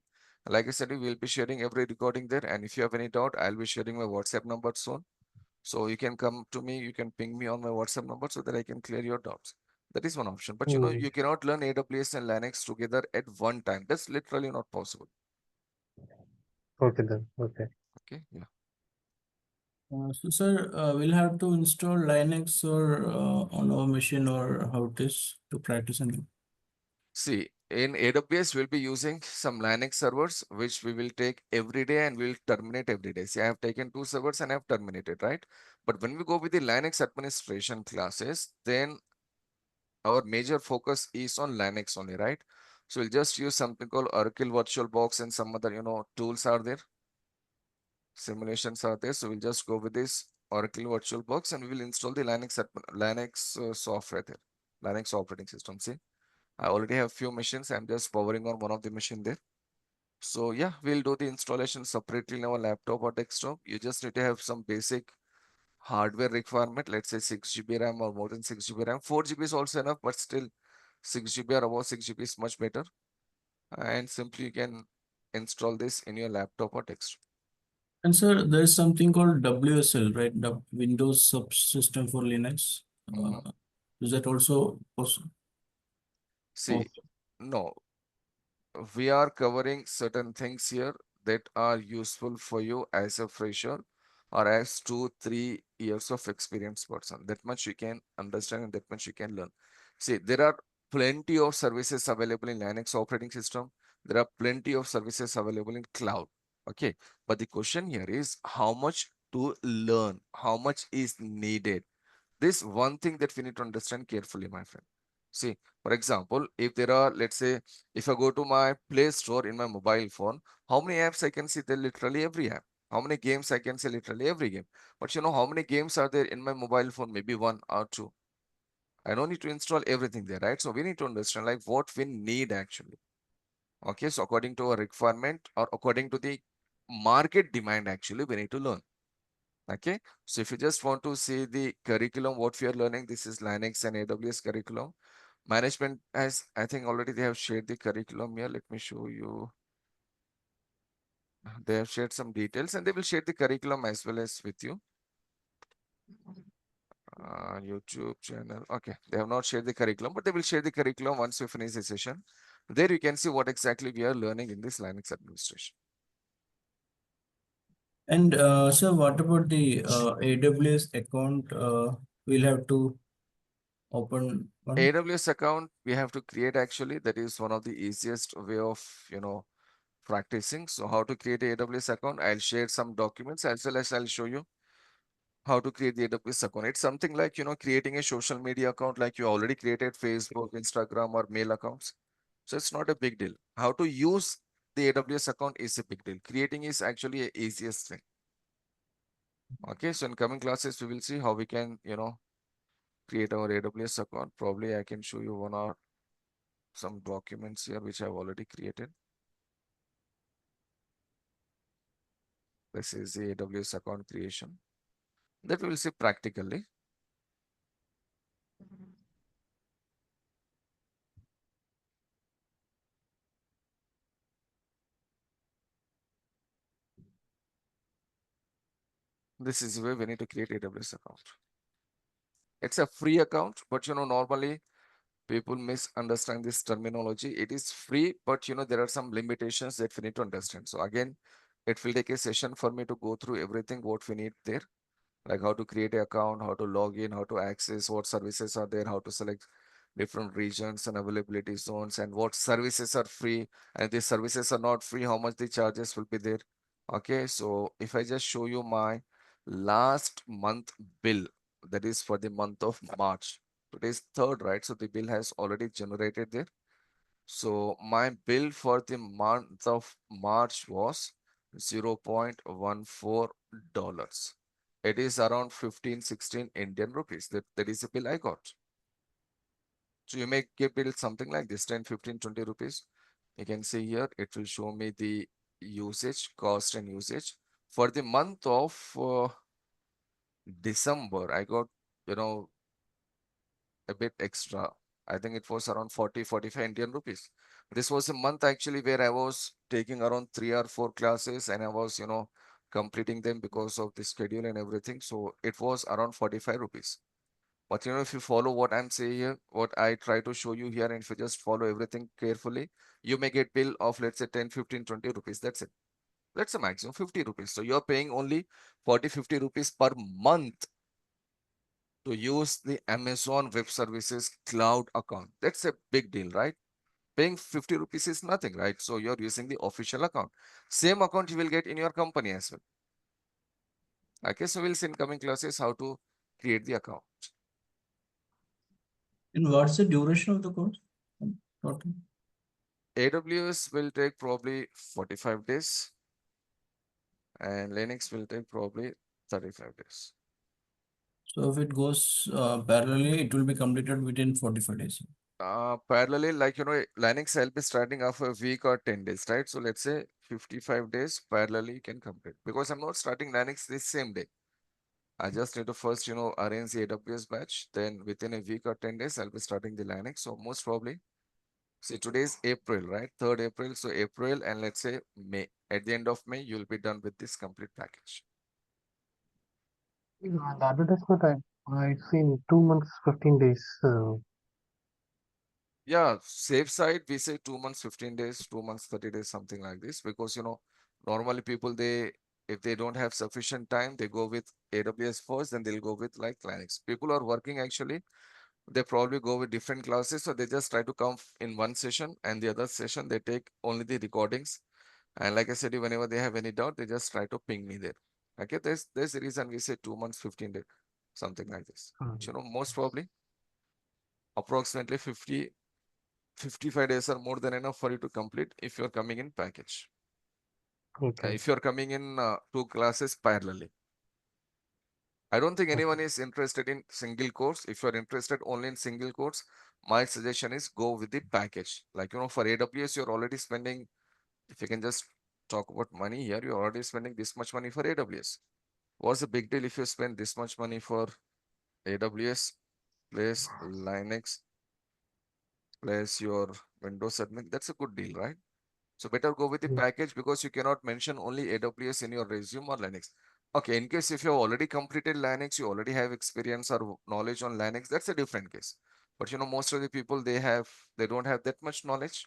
Like I said, we will be sharing every recording there. And if you have any doubt, I'll be sharing my WhatsApp number soon. So you can come to me, you can ping me on my WhatsApp number so that I can clear your doubts. That is one option. But Hmm. you cannot learn AWS and Linux together at one time. That's literally not possible. Okay then. Okay. Okay. Yeah. So, sir, we'll have to install Linux or on our machine or how it is to practice and See, in AWS, we'll be using some Linux servers, which we will take every day and we'll terminate every day. See, I have taken 2 servers and I've terminated, right? But when we go with the Linux administration classes, then our major focus is on Linux only, right? So we'll just use something called Oracle VirtualBox and some other, tools are there, simulations are there. So we'll just go with this Oracle VirtualBox and we will install the Linux software there, Linux operating system. See, I already have few machines. I'm just powering on one of the machine there. So yeah, we'll do the installation separately in our laptop or desktop. You just need to have some basic hardware requirement. Let's say 6 GB RAM or more than 6 GB RAM. 4 GB is also enough, but still 6 GB or above 6 GB is much better. And simply you can install this in your laptop or desktop. And sir, there is something called WSL, right? The Windows Subsystem for Linux. Mhm. Is that also possible? See, no, we are covering certain things here that are useful for you as a fresher or as 2, 3 years of experience person. That much you can understand and that much you can learn. See, there are plenty of services available in Linux operating system. There are plenty of services available in cloud. Okay. But the question here is how much to learn, how much is needed. This one thing that we need to understand carefully, my friend. See, for example, if there are, let's say, if I go to my Play Store in my mobile phone, how many apps I can see there? Literally every app. How many games I can see? Literally every game. But how many games are there in my mobile phone? Maybe one or two. I don't need to install everything there, right? So we need to understand like what we need actually. Okay, so according to our requirement or according to the market demand, actually, we need to learn. Okay, so if you just want to see the curriculum, what we are learning, this is Linux and AWS curriculum. Management has, I think already they have shared the curriculum here. Let me show you. They have shared some details and they will share the curriculum as well as with you. YouTube channel. Okay, they have not shared the curriculum, but they will share the curriculum once we finish the session. There you can see what exactly we are learning in this Linux administration. And sir, what about the AWS account? We'll have to open one. AWS account we have to create actually. That is one of the easiest way of, practicing. So how to create a AWS account? I'll share some documents as well as I'll show you. how to create the AWS account. It's something like, creating a social media account, like you already created Facebook, Instagram, or mail accounts. So it's not a big deal. How to use the AWS account is a big deal. Creating is actually a easiest thing. Okay, so in coming classes, we will see how we can, create our AWS account. Probably I can show you one or some documents here, which I've already created. This is the AWS account creation that we will see practically. This is where we need to create AWS account. It's a free account, but normally people misunderstand this terminology. It is free, but there are some limitations that we need to understand. So again, it will take a session for me to go through everything what we need there, like how to create an account, how to log in, how to access, what services are there, how to select different regions and availability zones, and what services are free, and if the services are not free, how much the charges will be there. Okay, so if I just show you my last month bill, that is for the month of March. Today's third, right? So the bill has already generated there. So my bill for the month of March was $0.14. It is around 15, 16 Indian rupees. That is the bill I got. So you may get bill something like this, 10, 15, 20 rupees. You can see here, it will show me the usage, cost and usage. For the month of December, I got, you know, a bit extra. I think it was around 40, 45 Indian rupees. This was a month actually where I was taking around 3 or 4 classes and I was, completing them because of the schedule and everything. So it was around 45 rupees. But if you follow what I'm saying here, what I try to show you here, and if you just follow everything carefully, you may get bill of, let's say, 10, 15, 20 rupees. That's it. That's the maximum 50 rupees. So you're paying only 40, 50 rupees per month to use the Amazon Web Services cloud account. That's a big deal, right? Paying 50 rupees is nothing, right? So you're using the official account. Same account you will get in your company as well. Okay, so we'll see in coming classes how to create the account. And what's the duration of the course? Total. AWS will take probably 45 days and Linux will take probably 35 days. So if it goes parallelly, it will be completed within 45 days. Parallelly, like, Linux I'll be starting after a week or 10 days, right? So let's say 55 days parallelly you can complete because I'm not starting Linux this same day. I just need to first, arrange the AWS batch. Then within a week or 10 days, I'll be starting the Linux. So most probably, see, today is April, right? 3rd April. So April and let's say May. At the end of May, you'll be done with this complete package. Yeah, the advertisement I seen 2 months, 15 days. Yeah, safe side, we say 2 months, 15 days, 2 months, 30 days, something like this. Because, normally people, if they don't have sufficient time, they go with AWS first, then they'll go with like Linux. People are working actually, they probably go with different classes. So they just try to come in one session and the other session, they take only the recordings. And like I said, whenever they have any doubt, they just try to ping me there. Okay, there's the reason we say 2 months, 15 days, something like this. Most probably approximately 55 days are more than enough for you to complete if you're coming in package. Okay. If you're coming in 2 classes parallelly. I don't think anyone Okay. is interested in single course. If you're interested only in single course, my suggestion is go with the package. Like, for AWS, you're already spending, if you can just talk about money here, you're already spending this much money for AWS. What's the big deal if you spend this much money for AWS plus Linux plus your Windows admin? That's a good deal, right? So better go with the Mm. package because you cannot mention only AWS in your resume or Linux. Okay, in case if you have already completed Linux, you already have experience or knowledge on Linux, that's a different case. But most of the people they don't have that much knowledge.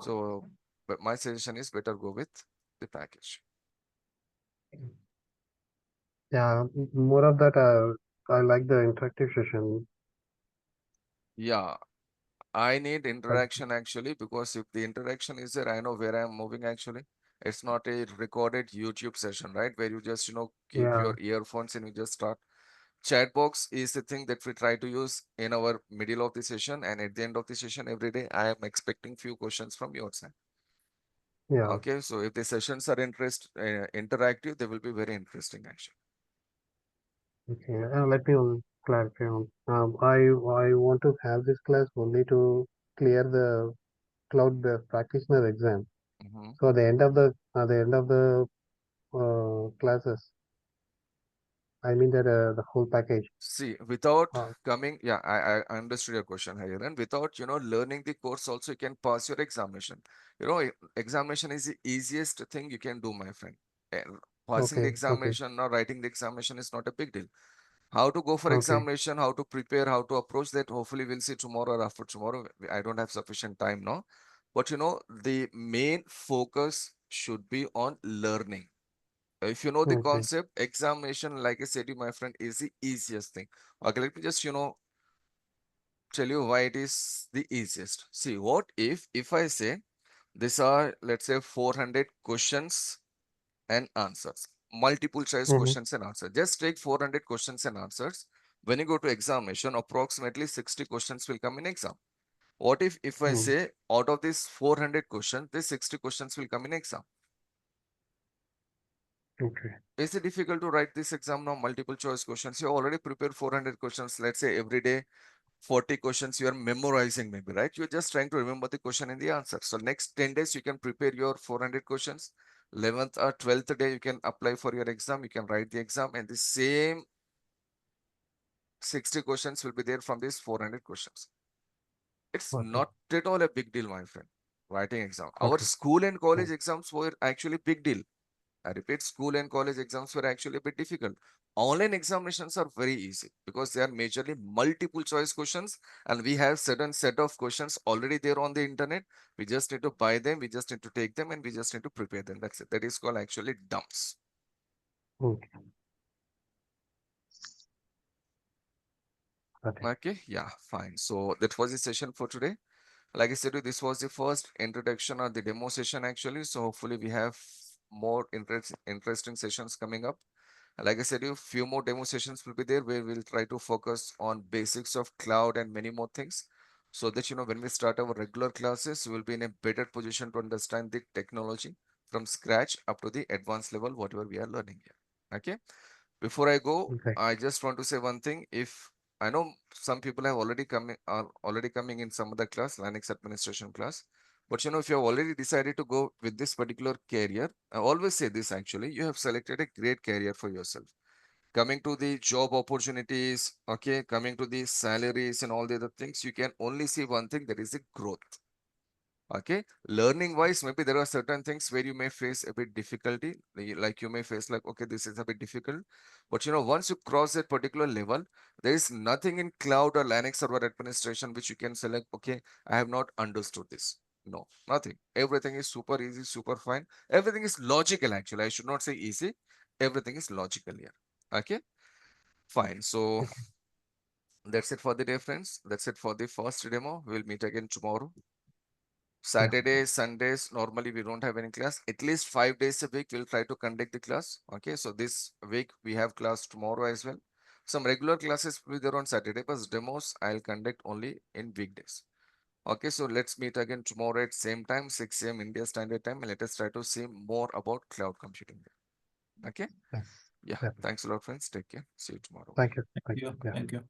So, but my suggestion is better go with the package. Yeah, more of that. I like the interactive session. Yeah, I need Like, interaction actually because if the interaction is there, I know where I'm moving actually. It's not a recorded YouTube session, right? Where you just, keep Yeah, your earphones and you just start. Chat box is the thing that we try to use in our middle of the session, and at the end of the session every day, I am expecting few questions from your side. yeah. Okay, so if the sessions are interactive, they will be very interesting actually. Okay. Let me clarify on. I want to have this class only to clear the cloud practitioner exam. Hmm. So at the end of the classes, I mean that the whole package. See, without Uh, coming, yeah, I understood your question here. And without, learning the course also, you can pass your examination. Examination is the easiest thing you can do, my friend. Passing the okay, okay, examination or writing the examination is not a big deal. How to go for okay. examination, how to prepare, how to approach that, hopefully we'll see tomorrow or after tomorrow. I don't have sufficient time now. But, the main focus should be on learning. If you know the Okay. concept, examination, like I said, you, my friend, is the easiest thing. Okay, let me just, tell you why it is the easiest. See, what if I say these are, let's say, 400 questions and answers, multiple choice Mm-hmm. questions and answers. Just take 400 questions and answers. When you go to examination, approximately 60 questions will come in exam. What if I Mm, say out of these 400 questions, these 60 questions will come in exam? okay. Is it difficult to write this exam now? Multiple choice questions. You already prepared 400 questions. Let's say every day, 40 questions you are memorizing, maybe, right? You're just trying to remember the question and the answer. So next 10 days, you can prepare your 400 questions. 11th or 12th day, you can apply for your exam. You can write the exam, and the same 60 questions will be there from these 400 questions. It's Okay. not at all a big deal, my friend. Writing exam. Our Okay. school and Mm, college exams were actually big deal. I repeat, school and college exams were actually a bit difficult. Online examinations are very easy because they are majorly multiple choice questions, and we have certain set of questions already there on the internet. We just need to buy them, we just need to take them, and we just need to prepare them. That's it. That is called actually dumps. okay. Got it. Okay, yeah, fine. So that was the session for today. Like I said, this was the first introduction or the demo session actually. So hopefully we have more interesting sessions coming up. Like I said, a few more demo sessions will be there where we'll try to focus on basics of cloud and many more things. So that, when we start our regular classes, we will be in a better position to understand the technology from scratch up to the advanced level, whatever we are learning here. Okay. Before I go, Okay. I just want to say one thing. If I know some people have already coming in some other class, Linux administration class. But if you have already decided to go with this particular career, I always say this actually, you have selected a great career for yourself. Coming to the job opportunities, okay, coming to the salaries and all the other things, you can only see one thing, that is the growth. Okay, learning wise, maybe there are certain things where you may face a bit difficulty, like you may face like, okay, this is a bit difficult. But once you cross that particular level, there is nothing in cloud or Linux server administration which you can select, okay, I have not understood this. No, nothing. Everything is super easy, super fine. Everything is logical actually. I should not say easy. Everything is logical here. Okay, fine. So Okay. that's it for the day, friends. That's it for the first demo. We'll meet again tomorrow. Yeah. Saturdays, Sundays, normally we don't have any class. At least 5 days a week, we'll try to conduct the class. Okay, so this week we have class tomorrow as well. Some regular classes will be there on Saturday, but demos I'll conduct only in weekdays. Okay, so let's meet again tomorrow at same time, 6 a.m. India Standard Time, and let us try to see more about cloud computing. Okay, Yeah. yeah, Yeah. thanks a lot, friends. Take care. See you tomorrow. Bye. Thank you. Thank Thank you. you. Yeah. Thank you.